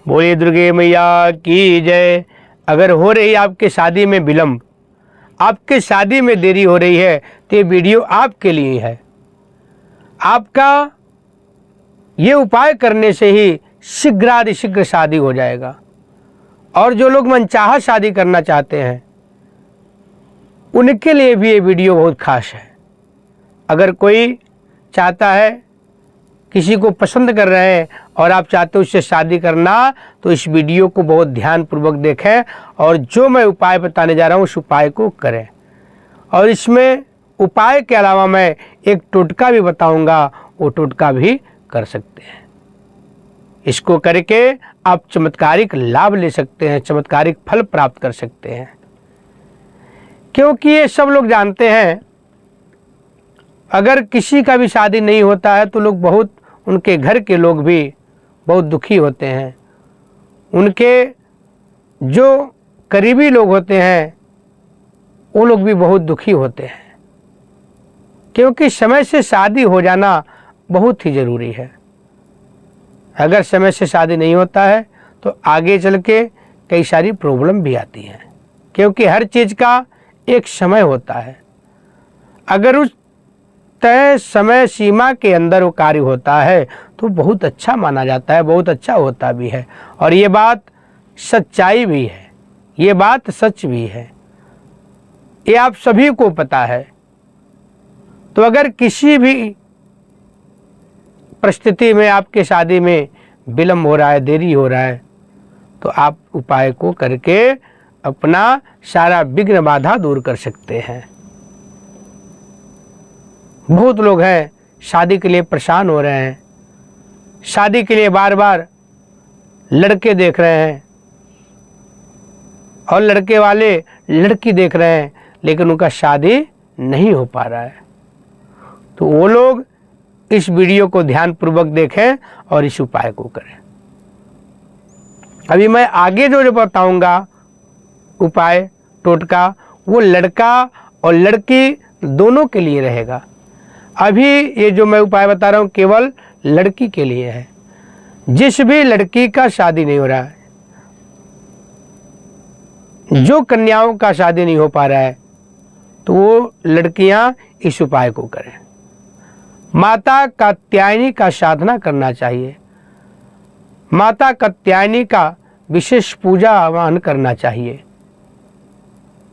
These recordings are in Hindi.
बोलिए दुर्गे मैया की जय। अगर हो रही आपके शादी में विलम्ब, आपके शादी में देरी हो रही है, तो ये वीडियो आपके लिए है। आपका ये उपाय करने से ही शीघ्रातिशीघ्र शादी हो जाएगा। और जो लोग मनचाहा शादी करना चाहते हैं उनके लिए भी ये वीडियो बहुत खास है। अगर कोई चाहता है, किसी को पसंद कर रहे हैं और आप चाहते हो उससे शादी करना, तो इस वीडियो को बहुत ध्यानपूर्वक देखें और जो मैं उपाय बताने जा रहा हूँ उस उपाय को करें। और इसमें उपाय के अलावा मैं एक टोटका भी बताऊंगा, वो टोटका भी कर सकते हैं। इसको करके आप चमत्कारिक लाभ ले सकते हैं, चमत्कारिक फल प्राप्त कर सकते हैं। क्योंकि ये सब लोग जानते हैं, अगर किसी का भी शादी नहीं होता है तो लोग बहुत, उनके घर के लोग भी बहुत दुखी होते हैं। उनके जो करीबी लोग होते हैं वो लोग भी बहुत दुखी होते हैं। क्योंकि समय से शादी हो जाना बहुत ही ज़रूरी है। अगर समय से शादी नहीं होता है तो आगे चल के कई सारी प्रॉब्लम भी आती हैं। क्योंकि हर चीज़ का एक समय होता है। अगर उस तय समय सीमा के अंदर वो कार्य होता है तो बहुत अच्छा माना जाता है, बहुत अच्छा होता भी है। और ये बात सच्चाई भी है, ये बात सच भी है, ये आप सभी को पता है। तो अगर किसी भी परिस्थिति में आपके शादी में विलम्ब हो रहा है, देरी हो रहा है, तो आप उपाय को करके अपना सारा विघ्न बाधा दूर कर सकते हैं। बहुत लोग हैं शादी के लिए परेशान हो रहे हैं, शादी के लिए बार बार लड़के देख रहे हैं और लड़के वाले लड़की देख रहे हैं, लेकिन उनका शादी नहीं हो पा रहा है। तो वो लोग इस वीडियो को ध्यानपूर्वक देखें और इस उपाय को करें। अभी मैं आगे जो बताऊंगा उपाय टोटका, वो लड़का और लड़की दोनों के लिए रहेगा। अभी ये जो मैं उपाय बता रहा हूँ केवल लड़की के लिए है। जिस भी लड़की का शादी नहीं हो रहा है, जो कन्याओं का शादी नहीं हो पा रहा है, तो वो लड़कियां इस उपाय को करें। माता कात्यायनी का साधना करना चाहिए। माता कात्यायनी का विशेष पूजा आह्वान करना चाहिए।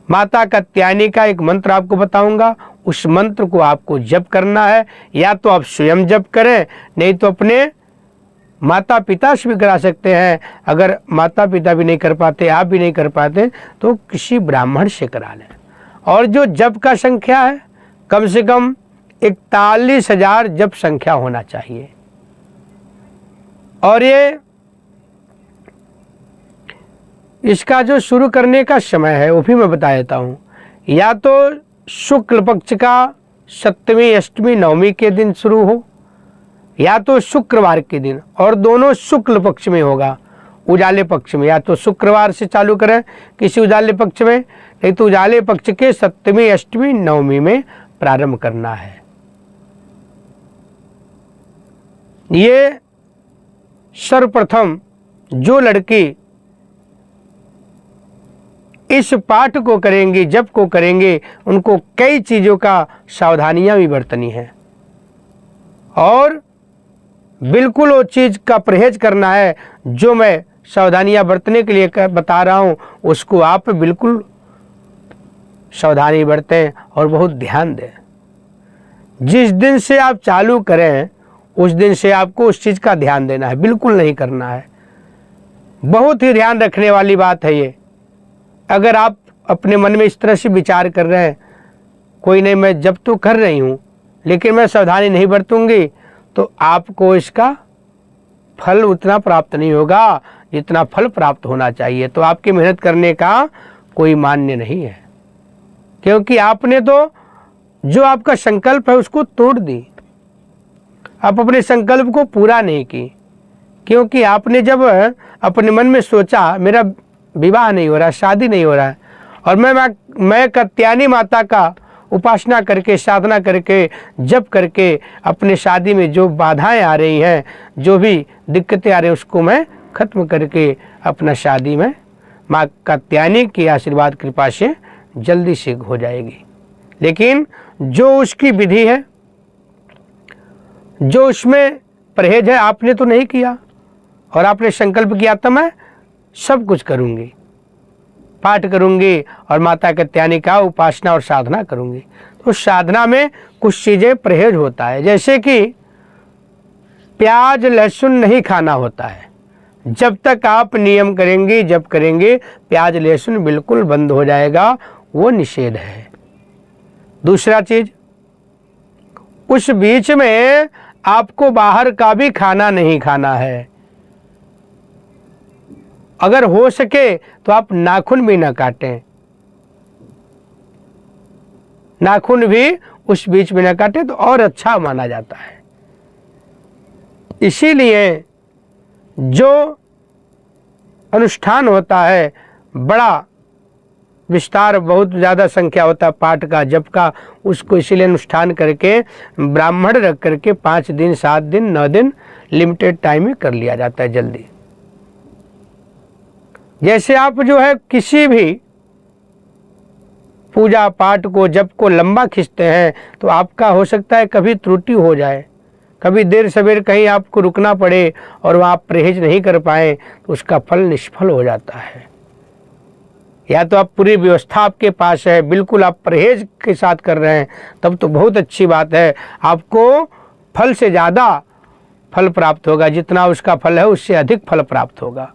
माता कात्यायनी का एक मंत्र आपको बताऊंगा, उस मंत्र को आपको जप करना है। या तो आप स्वयं जप करें, नहीं तो अपने माता पिता से भी करा सकते हैं। अगर माता पिता भी नहीं कर पाते, आप भी नहीं कर पाते, तो किसी ब्राह्मण से करा लें। और जो जप का संख्या है, कम से कम 41,000 जप संख्या होना चाहिए। और ये इसका जो शुरू करने का समय है वो भी मैं बता देता हूँ। या तो शुक्ल पक्ष का 7वीं, 8वीं, 9वीं के दिन शुरू हो, या तो शुक्रवार के दिन, और दोनों शुक्ल पक्ष में होगा, उजाले पक्ष में। या तो शुक्रवार से चालू करें किसी उजाले पक्ष में, नहीं तो उजाले पक्ष के 7वीं, 8वीं, 9वीं में प्रारंभ करना है। ये सर्वप्रथम जो लड़की इस पाठ को करेंगे, जप को करेंगे, उनको कई चीज़ों का सावधानियां भी बरतनी है। और बिल्कुल वो चीज़ का परहेज करना है जो मैं सावधानियां बरतने के लिए बता रहा हूँ, उसको आप बिल्कुल सावधानी बरतें और बहुत ध्यान दें। जिस दिन से आप चालू करें उस दिन से आपको उस चीज़ का ध्यान देना है, बिल्कुल नहीं करना है। बहुत ही ध्यान रखने वाली बात है ये। अगर आप अपने मन में इस तरह से विचार कर रहे हैं, कोई नहीं मैं जब तो कर रही हूँ लेकिन मैं सावधानी नहीं बरतूंगी, तो आपको इसका फल उतना प्राप्त नहीं होगा जितना फल प्राप्त होना चाहिए। तो आपकी मेहनत करने का कोई मान्य नहीं है। क्योंकि आपने तो जो आपका संकल्प है उसको तोड़ दी, आप अपने संकल्प को पूरा नहीं की। क्योंकि आपने जब अपने मन में सोचा मेरा विवाह नहीं हो रहा, शादी नहीं हो रहा है, और मैं कात्यायनी माता का उपासना करके, साधना करके, जप करके अपने शादी में जो बाधाएं आ रही हैं, जो भी दिक्कतें आ रही हैं, उसको मैं खत्म करके अपना शादी में माँ कात्यायनी की आशीर्वाद कृपा से जल्दी से हो जाएगी। लेकिन जो उसकी विधि है, जो उसमें परहेज है, आपने तो नहीं किया और आपने संकल्प किया तो मैं सब कुछ करूंगी, पाठ करूंगी और माता कात्यायनी का उपासना और साधना करूंगी। तो साधना में कुछ चीज़ें परहेज होता है, जैसे कि प्याज लहसुन नहीं खाना होता है। जब तक आप नियम करेंगे, जब करेंगे, प्याज लहसुन बिल्कुल बंद हो जाएगा, वो निषेध है। दूसरा चीज, उस बीच में आपको बाहर का भी खाना नहीं खाना है। अगर हो सके तो आप नाखून भी ना काटें, नाखून भी उस बीच में ना काटें तो और अच्छा माना जाता है। इसीलिए जो अनुष्ठान होता है बड़ा विस्तार, बहुत ज़्यादा संख्या होता है पाठ का, जप का, उसको इसीलिए अनुष्ठान करके ब्राह्मण रख करके 5 दिन 7 दिन 9 दिन लिमिटेड टाइम में कर लिया जाता है जल्दी। जैसे आप जो है किसी भी पूजा पाठ को जप को लंबा खींचते हैं तो आपका हो सकता है कभी त्रुटि हो जाए, कभी देर सवेर कहीं आपको रुकना पड़े और वहाँ आप परहेज नहीं कर पाए तो उसका फल निष्फल हो जाता है। या तो आप पूरी व्यवस्था आपके पास है, बिल्कुल आप परहेज के साथ कर रहे हैं, तब तो बहुत अच्छी बात है, आपको फल से ज़्यादा फल प्राप्त होगा, जितना उसका फल है उससे अधिक फल प्राप्त होगा।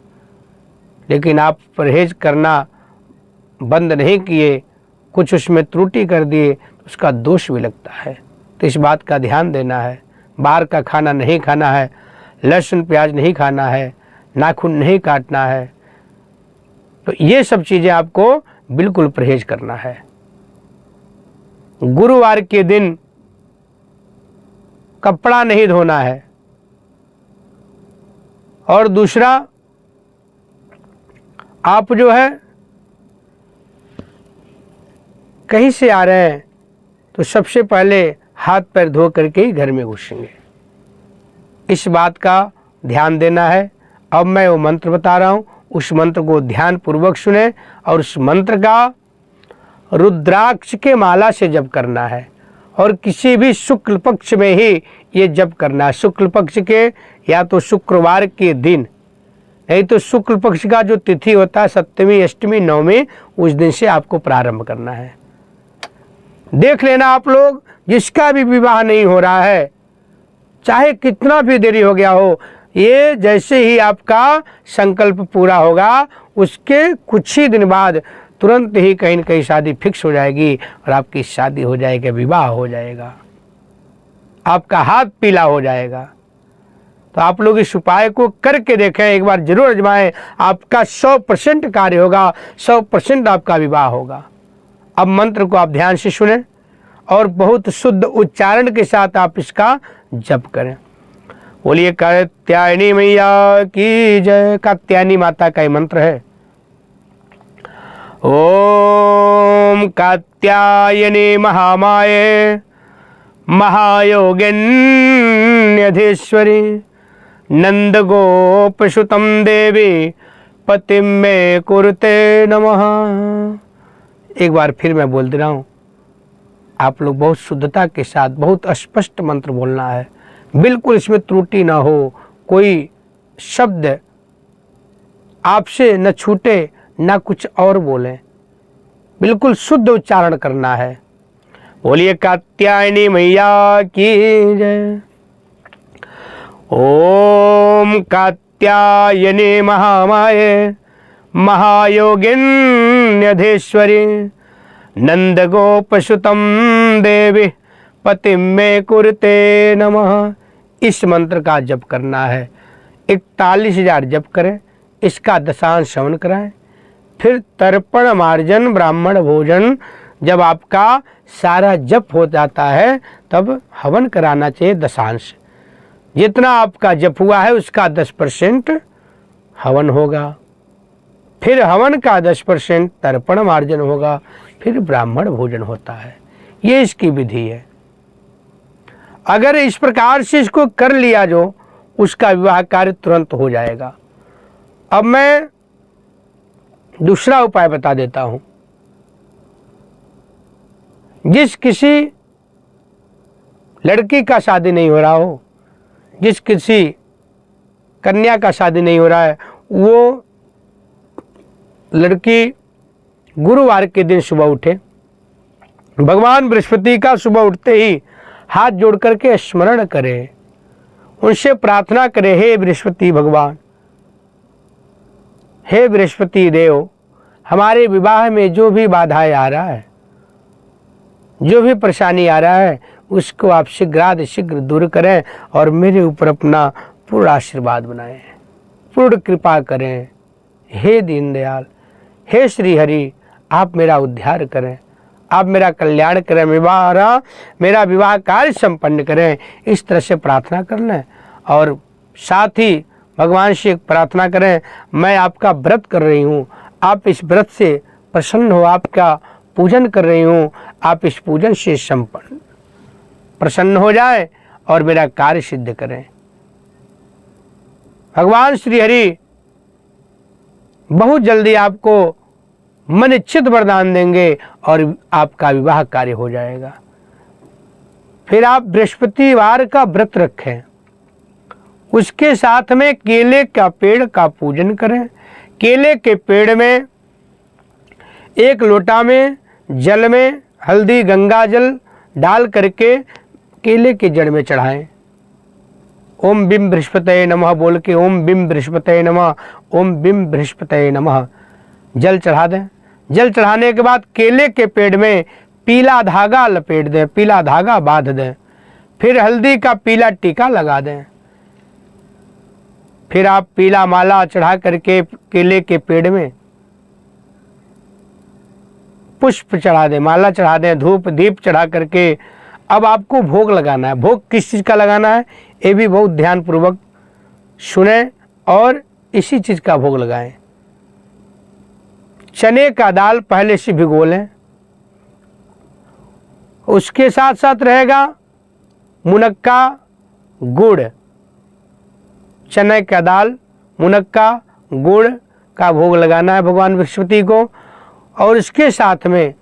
लेकिन आप परहेज करना बंद नहीं किए, कुछ उसमें त्रुटि कर दिए, तो उसका दोष भी लगता है। तो इस बात का ध्यान देना है। बाहर का खाना नहीं खाना है, लहसुन प्याज नहीं खाना है, नाखून नहीं काटना है, तो ये सब चीज़ें आपको बिल्कुल परहेज करना है। गुरुवार के दिन कपड़ा नहीं धोना है। और दूसरा, आप जो है कहीं से आ रहे हैं तो सबसे पहले हाथ पैर धो करके ही घर में घुसेंगे। इस बात का ध्यान देना है। अब मैं वो मंत्र बता रहा हूँ, उस मंत्र को ध्यान पूर्वक सुने और उस मंत्र का रुद्राक्ष के माला से जप करना है और किसी भी शुक्ल पक्ष में ही ये जप करना है। शुक्ल पक्ष के या तो शुक्रवार के दिन, नहीं तो शुक्ल पक्ष का जो तिथि होता है 7वीं, 8वीं, 9वीं, उस दिन से आपको प्रारंभ करना है। देख लेना आप लोग, जिसका भी विवाह नहीं हो रहा है, चाहे कितना भी देरी हो गया हो, ये जैसे ही आपका संकल्प पूरा होगा उसके कुछ ही दिन बाद तुरंत ही कहीं न कहीं शादी फिक्स हो जाएगी और आपकी शादी हो जाएगी, विवाह हो जाएगा, आपका हाथ पीला हो जाएगा। तो आप लोग इस उपाय को करके देखें, एक बार जरूर आजमाएं, आपका 100% कार्य होगा, 100% आपका विवाह होगा। अब मंत्र को आप ध्यान से सुनें और बहुत शुद्ध उच्चारण के साथ आप इसका जप करें। बोलिए कात्यायनी मैया की जय। कात्यायनी माता का ही मंत्र है। ओम कात्यायनी महामाये महायोगिन्यधीश्वरी नंद गोपसुतम देवी पतिम मे कुरुते नमः। एक बार फिर मैं बोल दे रहा हूँ, आप लोग बहुत शुद्धता के साथ बहुत स्पष्ट मंत्र बोलना है, बिल्कुल इसमें त्रुटि ना हो, कोई शब्द आपसे न छूटे ना कुछ और बोलें, बिल्कुल शुद्ध उच्चारण करना है। बोलिए कात्यायनी मैया की जय। ओम कात्यायनी महामाये महायोगिन्यधीश्वरी नंद गोपसुतम देवी पतिम मे कुरुते नमः। इस मंत्र का जप करना है। 41,000 जप करें, इसका दशांश श्रवण कराएं, फिर तर्पण मार्जन ब्राह्मण भोजन, जब आपका सारा जप हो जाता है तब हवन कराना चाहिए दशांश। जितना आपका जप हुआ है उसका 10% हवन होगा, फिर हवन का 10% तर्पण मार्जन होगा, फिर ब्राह्मण भोजन होता है। ये इसकी विधि है। अगर इस प्रकार से इसको कर लिया जो, उसका विवाह कार्य तुरंत हो जाएगा। अब मैं दूसरा उपाय बता देता हूं। जिस किसी लड़की का शादी नहीं हो रहा हो, जिस किसी कन्या का शादी नहीं हो रहा है, वो लड़की गुरुवार के दिन सुबह उठे, भगवान बृहस्पति का सुबह उठते ही हाथ जोड़ करके स्मरण करे, उनसे प्रार्थना करे, हे बृहस्पति भगवान, हे बृहस्पति देव, हमारे विवाह में जो भी बाधाएं आ रहा है, जो भी परेशानी आ रहा है, उसको आप शीघ्र दूर करें और मेरे ऊपर अपना पूर्ण आशीर्वाद बनाएं, पूर्ण कृपा करें। हे दीनदयाल, हे श्री हरि, आप मेरा उद्धार करें, आप मेरा कल्याण करें, मेरा विवाह कार्य संपन्न करें। इस तरह से प्रार्थना कर लें और साथ ही भगवान से प्रार्थना करें, मैं आपका व्रत कर रही हूँ, आप इस व्रत से प्रसन्न हो, आपका पूजन कर रही हूँ, आप इस पूजन से संपन्न प्रसन्न हो जाए और मेरा कार्य सिद्ध करें। भगवान श्री हरि बहुत जल्दी आपको मन इच्छित वरदान देंगे और आपका विवाह कार्य हो जाएगा। फिर आप बृहस्पतिवार का व्रत रखें, उसके साथ में केले का पेड़ का पूजन करें। केले के पेड़ में एक लोटा में जल में हल्दी गंगा जल डाल करके केले के जड़ में चढ़ाएं। ओम बिम बृहस्पतये नमः बोल के ओम बिम बृहस्पतये नमः, ओम बिम बृहस्पतये नमः जल चढ़ा दें। जल चढ़ाने के बाद केले के पेड़ में पीला धागा लपेट दें, पीला धागा बांध दें, फिर हल्दी का पीला टीका लगा दें। फिर आप पीला माला चढ़ा करके केले के पेड़ में पुष्प चढ़ा दें, माला चढ़ा दें, धूप दीप चढ़ा करके अब आपको भोग लगाना है। भोग किस चीज़ का लगाना है ये भी बहुत ध्यानपूर्वक सुने और इसी चीज़ का भोग लगाएं। चने का दाल पहले से भिगो लें, उसके साथ साथ रहेगा मुनक्का गुड़। चने का दाल मुनक्का गुड़ का भोग लगाना है भगवान बृहस्पति को और इसके साथ में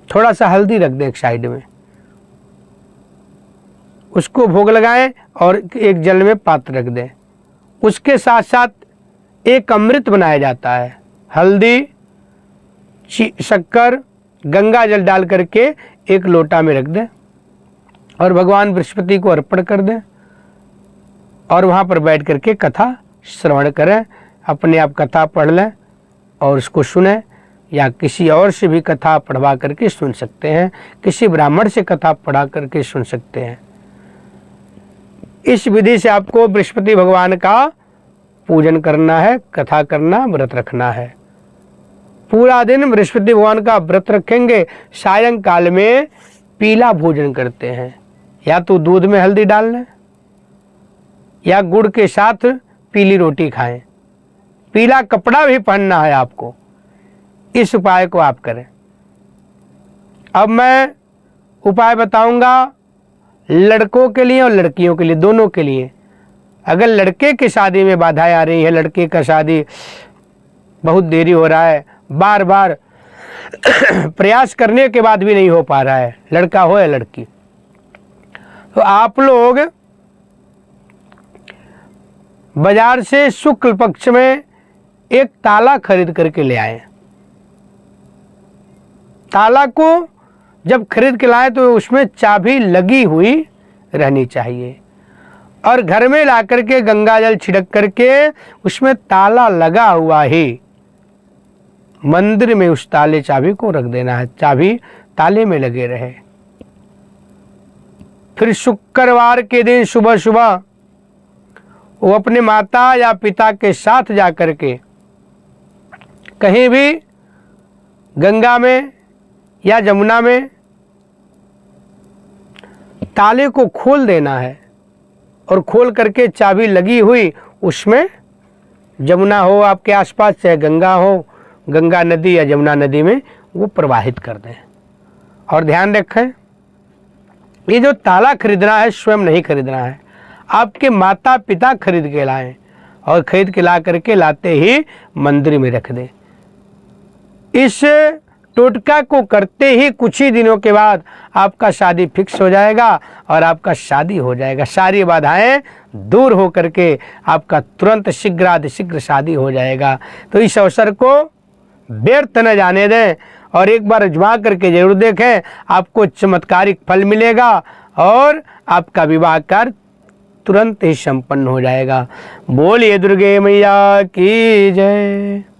थोड़ा सा हल्दी रख दें एक साइड में, उसको भोग लगाएं और एक जल में पात्र रख दें। उसके साथ साथ एक अमृत बनाया जाता है, हल्दी शक्कर गंगा जल डाल करके एक लोटा में रख दें और भगवान बृहस्पति को अर्पण कर दें और वहाँ पर बैठ करके कथा श्रवण करें। अपने आप कथा पढ़ लें और उसको सुने या किसी और से भी कथा पढ़वा करके सुन सकते हैं, किसी ब्राह्मण से कथा पढ़ा करके सुन सकते हैं। इस विधि से आपको बृहस्पति भगवान का पूजन करना है, कथा करना, व्रत रखना है। पूरा दिन बृहस्पति भगवान का व्रत रखेंगे। सायंकाल में पीला भोजन करते हैं, या तो दूध में हल्दी डाल लें या गुड़ के साथ पीली रोटी खाएं। पीला कपड़ा भी पहनना है आपको। इस उपाय को आप करें। अब मैं उपाय बताऊंगा लड़कों के लिए और लड़कियों के लिए, दोनों के लिए। अगर लड़के की शादी में बाधाएं आ रही है, लड़के का शादी बहुत देरी हो रहा है, बार बार प्रयास करने के बाद भी नहीं हो पा रहा है, लड़का हो या लड़की, तो आप लोग बाजार से शुक्ल पक्ष में एक ताला खरीद करके ले आए। ताला को जब खरीद के लाए तो उसमें चाबी लगी हुई रहनी चाहिए और घर में ला करके गंगा जल छिड़क करके उसमें ताला लगा हुआ ही मंदिर में उस ताले चाबी को रख देना है, चाबी ताले में लगे रहे। फिर शुक्रवार के दिन सुबह सुबह वो अपने माता या पिता के साथ जा करके कहीं भी गंगा में या जमुना में ताले को खोल देना है और खोल करके चाबी लगी हुई उसमें, जमुना हो आपके आसपास चाहे गंगा हो, गंगा नदी या जमुना नदी में वो प्रवाहित कर दें। और ध्यान रखें ये जो ताला खरीदना है स्वयं नहीं खरीदना है, आपके माता पिता खरीद के लाएं। और खरीद के ला करके लाते ही मंदिर में रख दें। इस टोटका को करते ही कुछ ही दिनों के बाद आपका शादी फिक्स हो जाएगा और आपका शादी हो जाएगा। सारी बाधाएं दूर हो करके आपका तुरंत शीघ्र शादी हो जाएगा। तो इस अवसर को व्यर्थ न जाने दें और एक बार आजमा करके जरूर देखें, आपको चमत्कारिक फल मिलेगा और आपका विवाह कार्य तुरंत ही संपन्न हो जाएगा। बोलिए दुर्गे मैया की जय।